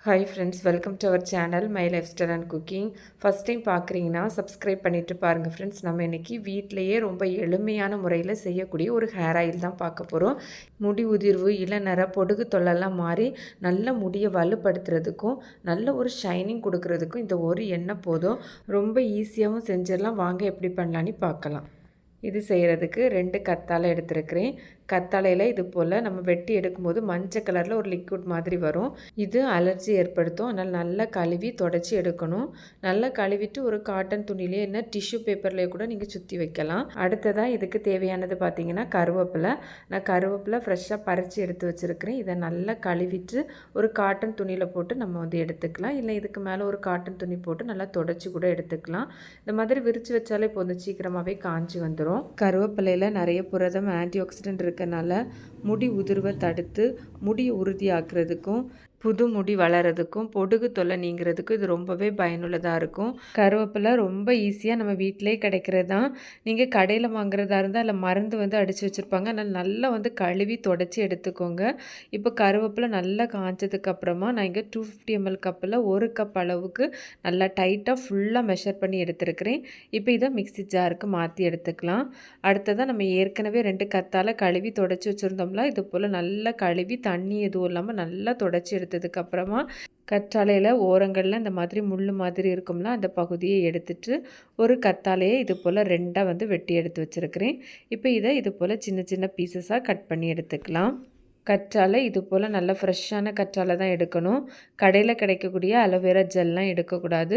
Hi friends, welcome to our channel my lifestyle and cooking. First time பார்க்குறீங்கன்னா subscribe பண்ணிவிட்டு பாருங்கள் friends. நம்ம இன்றைக்கி வீட்டிலையே ரொம்ப எளிமையான முறையில் செய்யக்கூடிய ஒரு ஹேர் ஆயில் தான் பார்க்க போகிறோம். முடி உதிர்வு, இளநரை, பொடுகு தொல்லெல்லாம் மாறி நல்ல முடியை வலுப்படுத்துறதுக்கும் நல்ல ஒரு ஷைனிங் கொடுக்கறதுக்கும் இந்த ஒரு எண்ணெய் போதும். ரொம்ப ஈஸியாகவும் செஞ்சிடலாம். வாங்க எப்படி பண்ணலான்னு பார்க்கலாம். இது செய்கிறதுக்கு 2 கத்தாழை எடுத்துருக்கிறேன். கத்தாழையில் இது போல் நம்ம வெட்டி எடுக்கும்போது மஞ்சள் கலரில் ஒரு லிக்விட் மாதிரி வரும். இது அலர்ஜி ஏற்படுத்தும். அதனால் நல்லா கழுவி தொடச்சி எடுக்கணும். நல்லா கழுவிட்டு ஒரு காட்டன் துணியிலே என்ன டிஷ்யூ பேப்பர்லேயே கூட நீங்கள் சுற்றி வைக்கலாம். அடுத்ததாக இதுக்கு தேவையானது பார்த்திங்கன்னா கருவேப்பிலை. நான் கருவேப்பிலை ஃப்ரெஷ்ஷாக பறித்து எடுத்து வச்சுருக்கிறேன். இதை நல்லா கழுவிட்டு ஒரு காட்டன் துணியில் போட்டு நம்ம வந்து எடுத்துக்கலாம். இல்லை இதுக்கு மேலே ஒரு காட்டன் துணி போட்டு நல்லா தொடச்சி கூட எடுத்துக்கலாம். இந்த மாதிரி விரித்து வச்சாலே போதும், சீக்கிரமாகவே காஞ்சி வந்துடும். கருவேப்பிலையில் நிறைய புரதம், ஆன்டி ஆக்சிடென்ட் இருக்கனால முடி உதிர்வை தடுத்து முடியை உறுதியாக்குறதுக்கும் புது முடி வளர்கிறதுக்கும் பொடுகு தொல்லை நீங்கிறதுக்கும் இது ரொம்பவே பயனுள்ளதாக இருக்கும். கருவேப்பிலை ரொம்ப ஈஸியாக நம்ம வீட்டிலே கிடைக்கிறது தான். நீங்கள் கடையில் வாங்குறதா இருந்தால் அதில் மருந்து வந்து அடித்து வச்சுருப்பாங்க. அதனால் நல்லா வந்து கழுவி தொடச்சி எடுத்துக்கோங்க. இப்போ கருவேப்பிலை நல்லா காய்ச்சதுக்கப்புறமா நான் இங்கே 250 ml கப்பில் 1 கப் அளவுக்கு நல்லா டைட்டாக ஃபுல்லாக மெஷர் பண்ணி எடுத்துருக்கிறேன். இப்போ இதை மிக்ஸி ஜாருக்கு மாற்றி எடுத்துக்கலாம். அடுத்ததாக நம்ம ஏற்கனவே 2 கத்தால் கழுவி தொடச்சி வச்சுருந்தோம்ல, இது போல் நல்லா கழுவி தண்ணி எதுவும் இல்லாமல் நல்லா தொடச்சி எடுத்ததுக்கப்புறமா கற்றாழையில் ஓரங்களில் இந்த மாதிரி முள் மாதிரி இருக்கும்ல, அந்த பகுதியை எடுத்துட்டு ஒரு கத்தாழையை இது போல் 2ஆக வந்து வெட்டி எடுத்து வச்சுருக்கிறேன். இப்போ இதை இது போல் சின்ன சின்ன பீசஸாக கட் பண்ணி எடுத்துக்கலாம். கற்றாழை இது போல் நல்ல ஃப்ரெஷ்ஷான கற்றாழை தான் எடுக்கணும். கடையில் கிடைக்கக்கூடிய அலோவேரா ஜெல்லாம் எடுக்கக்கூடாது.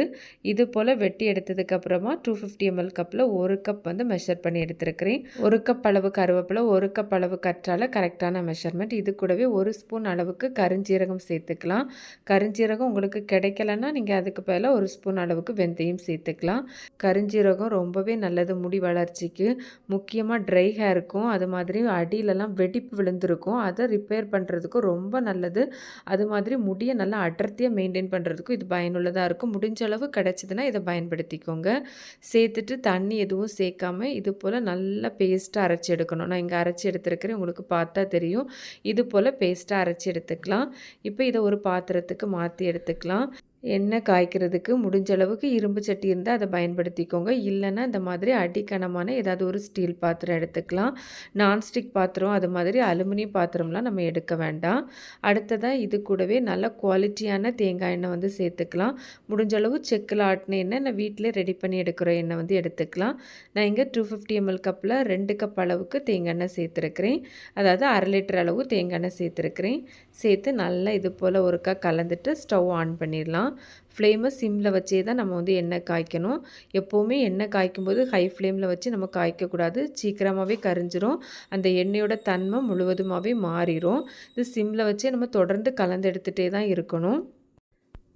இது போல் வெட்டி எடுத்ததுக்கப்புறமா 250 ml கப்பில் 1 கப் வந்து மெஷர் பண்ணி எடுத்துருக்கிறேன். 1 கப் அளவு கருவேப்பிலை, 1 கப் அளவு கற்றாழை கரெக்டான மெஷர்மெண்ட். இது கூடவே 1 ஸ்பூன் அளவுக்கு கருஞ்சீரகம் சேர்த்துக்கலாம். கருஞ்சீரகம் உங்களுக்கு கிடைக்கலன்னா நீங்கள் அதுக்கு பதிலாக 1 ஸ்பூன் அளவுக்கு வெந்தயம் சேர்த்துக்கலாம். கருஞ்சீரகம் ரொம்பவே நல்லது முடி வளர்ச்சிக்கு. முக்கியமாக ட்ரை ஹேருக்கும் அது மாதிரி அடியிலலாம் வெடிப்பு விழுந்திருக்கும், அதை ரிப்பேர் பண்ணுறதுக்கும் ரொம்ப நல்லது. அது மாதிரி முடியை நல்லா அடர்த்தியாக மெயின்டைன் பண்ணுறதுக்கும் இது பயனுள்ளதாக இருக்கும். முடிஞ்ச அளவு கிடச்சிதுன்னா இதை பயன்படுத்திக்கோங்க. சேர்த்துட்டு தண்ணி எதுவும் சேர்க்காமல் இது போல் நல்லா பேஸ்ட்டாக அரைச்சி எடுக்கணும். நான் இங்கே அரைச்சி எடுத்துருக்கிறேன், உங்களுக்கு பார்த்தா தெரியும். இது போல் பேஸ்ட்டாக அரைச்சி எடுத்துக்கலாம். இப்போ இதை ஒரு பாத்திரத்துக்கு மாற்றி எடுத்துக்கலாம். எண்ணெய் காய்க்கிறதுக்கு முடிஞ்ச அளவுக்கு இரும்பு சட்டி இருந்தால் அதை பயன்படுத்திக்கோங்க. இல்லைன்னா இந்த மாதிரி அடிக்கனமான ஏதாவது ஒரு ஸ்டீல் பாத்திரம் எடுத்துக்கலாம். நான்ஸ்டிக் பாத்திரம் அது மாதிரி அலுமினியம் பாத்திரம்லாம் நம்ம எடுக்க வேண்டாம். அடுத்ததாக இது கூடவே நல்ல குவாலிட்டியான தேங்காய் எண்ணெய் வந்து சேர்த்துக்கலாம். முடிஞ்ச அளவு செக்கில் ஆட்டின எண்ணெய், நான் வீட்டிலே ரெடி பண்ணி எடுக்கிற எண்ணெய் வந்து எடுத்துக்கலாம். நான் இங்கே 250 ml கப்பில் 2 கப் அளவுக்கு தேங்காய் எண்ணெய் சேர்த்துருக்கிறேன். அதாவது 1/2 லிட்டர் அளவு தேங்காய் எண்ணெய் சேர்த்துருக்கிறேன். சேர்த்து நல்லா இது போல் ஒருக்கா கலந்துட்டு ஸ்டவ் ஆன் பண்ணிடலாம். ஃப்ளேமை சிம்மில் வச்சே தான் நம்ம வந்து எண்ணெய் காய்க்கணும். எப்போவுமே எண்ணெய் காய்க்கும்போது ஹை ஃப்ளேமில் வச்சு நம்ம காய்க்கக்கூடாது. சீக்கிரமாகவே கரிஞ்சிரும். அந்த எண்ணெயோட தன்மை முழுவதுமாகவே மாறிடும். இது சிம்மில் வச்சே நம்ம தொடர்ந்து கலந்து எடுத்துகிட்டே தான் இருக்கணும்.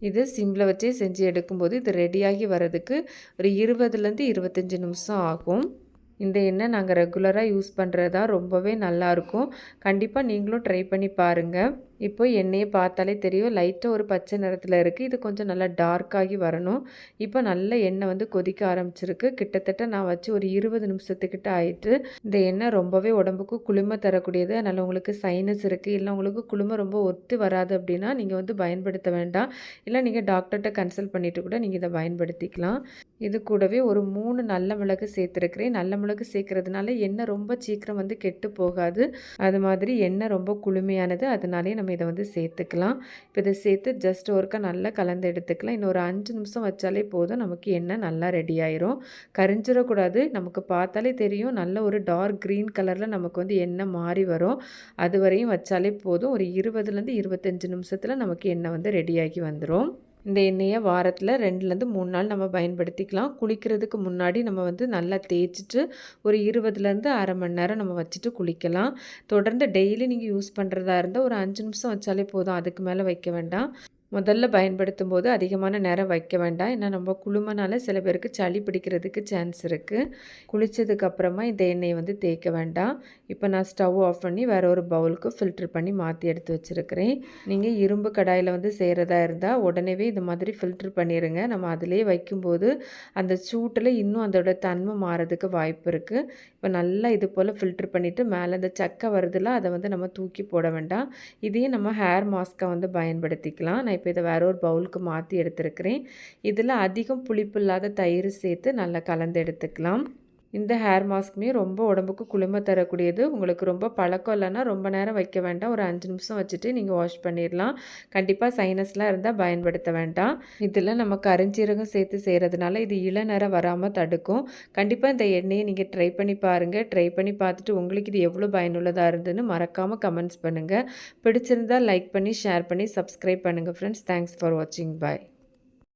இது சிம்மில் வச்சே செஞ்சு எடுக்கும்போது இது ரெடியாகி வர்றதுக்கு ஒரு 20லேருந்து 25 நிமிஷம் ஆகும். இந்த எண்ணெய் நாங்கள் ரெகுலராக யூஸ் பண்ணுறது தான், ரொம்பவே நல்லாயிருக்கும். கண்டிப்பாக நீங்களும் ட்ரை பண்ணி பாருங்கள். இப்போ எண்ணெயை பார்த்தாலே தெரியும், லைட்டாக ஒரு பச்சை நிறத்தில் இருக்குது. இது கொஞ்சம் நல்லா டார்க்காகி வரணும். இப்போ நல்ல எண்ணெய் வந்து கொதிக்க ஆரம்பிச்சிருக்கு. கிட்டத்தட்ட நான் வச்சு ஒரு 20 நிமிஷத்துக்கிட்ட ஆயிட்டு. இந்த எண்ணெய் ரொம்பவே உடம்புக்கு குளுமை தரக்கூடியது. அதனால் உங்களுக்கு சைனஸ் இருக்குது, இல்லை உங்களுக்கு குளுமை ரொம்ப ஒத்து வராது அப்படின்னா நீங்கள் வந்து பயன்படுத்த வேண்டாம். இல்லை நீங்கள் டாக்டர்கிட்ட கன்சல்ட் பண்ணிவிட்டு கூட நீங்கள் இதை பயன்படுத்திக்கலாம். இது கூடவே ஒரு 3 நல்ல மிளகு சேர்த்துருக்கிறேன். நல்ல மிளகு சேர்க்கறதுனால எண்ணெய் ரொம்ப சீக்கிரம் வந்து கெட்டு போகாது. அது மாதிரி எண்ணெய் ரொம்ப குளுமையானது, அதனாலே நம்ம இதை வந்து சேர்த்துக்கலாம். இப்போ இதை சேர்த்து ஜஸ்ட் ஒருக்கா நல்லா கலந்து எடுத்துக்கலாம். இன்னொரு 5 நிமிஷம் வச்சாலே போதும், நமக்கு எண்ணெய் நல்லா ரெடி ஆயிரும். கரிஞ்சிடக்கூடாது. நமக்கு பார்த்தாலே தெரியும், நல்ல ஒரு டார்க் க்ரீன் கலரில் நமக்கு வந்து எண்ணெய் மாறி வரும். அது வரையும் வச்சாலே போதும். ஒரு 20லேருந்து 25 நிமிஷத்தில் நமக்கு எண்ணெய் வந்து ரெடியாகி வந்துடும். இந்த எண்ணெயை வாரத்தில் 2லேருந்து 3 நாள் நம்ம பயன்படுத்திக்கலாம். குளிக்கிறதுக்கு முன்னாடி நம்ம வந்து நல்லா தேய்ச்சிட்டு ஒரு 20லேருந்து அரை மணி நேரம் நம்ம வச்சுட்டு குளிக்கலாம். தொடர்ந்து டெய்லி நீங்கள் யூஸ் பண்ணுறதா இருந்தால் ஒரு 5 நிமிஷம் வச்சாலே போதும், அதுக்கு மேலே வைக்க வேண்டாம். முதல்ல பயன்படுத்தும் போது அதிகமான நேரம் வைக்க வேண்டாம். ஏன்னா நம்ம குளுமைனால சில பேருக்கு சளி பிடிக்கிறதுக்கு சான்ஸ் இருக்குது. குளித்ததுக்கப்புறமா இந்த எண்ணெயை வந்து தேய்க்க வேண்டாம். இப்போ நான் ஸ்டவ் ஆஃப் பண்ணி வேறு ஒரு பவுலுக்கு ஃபில்ட்ரு பண்ணி மாற்றி எடுத்து வச்சுருக்கிறேன். நீங்கள் இரும்பு கடாயில் வந்து செய்கிறதா இருந்தால் உடனேவே இது மாதிரி ஃபில்ட்ரு பண்ணிடுங்க. நம்ம அதிலே வைக்கும்போது அந்த சூட்டில் இன்னும் அதோட தன்மை மாறதுக்கு வாய்ப்பு இருக்குது. இப்போ நல்லா இது போல் ஃபில்ட்ரு பண்ணிவிட்டு மேலே அந்த சக்கை வருதுல, அதை வந்து நம்ம தூக்கி போட வேண்டாம். இதையும் நம்ம ஹேர் மாஸ்க்கை வந்து பயன்படுத்திக்கலாம். நான் இப்போ இதை வேற ஒரு பவுலுக்கு மாற்றி எடுத்துருக்கிறேன். இதில் அதிகம் புளிப்பு இல்லாத தயிர் சேர்த்து நல்லா கலந்து எடுத்துக்கலாம். இந்த ஹேர் மாஸ்க்குமே ரொம்ப உடம்புக்கு குளுமை தரக்கூடியது. உங்களுக்கு ரொம்ப பழக்கம் இல்லைன்னா ரொம்ப நேரம் வைக்க வேண்டாம். ஒரு 5 நிமிஷம் வச்சுட்டு நீங்கள் வாஷ் பண்ணிடலாம். கண்டிப்பாக சைனஸ்லாம் இருந்தால் பயன்படுத்த வேண்டாம். இதில் நம்ம கருஞ்சீரகம் சேர்த்து செய்கிறதுனால இது இளநரை வராமல் தடுக்கும். கண்டிப்பாக இந்த எண்ணெயை நீங்கள் ட்ரை பண்ணி பாருங்கள். ட்ரை பண்ணி பார்த்துட்டு உங்களுக்கு இது எவ்வளோ பயனுள்ளதாக இருந்துன்னு மறக்காமல் கமெண்ட்ஸ் பண்ணுங்கள். பிடிச்சிருந்தால் லைக் பண்ணி ஷேர் பண்ணி சப்ஸ்கிரைப் பண்ணுங்கள் ஃப்ரெண்ட்ஸ். தேங்க்ஸ் ஃபார் வாட்சிங். பாய்.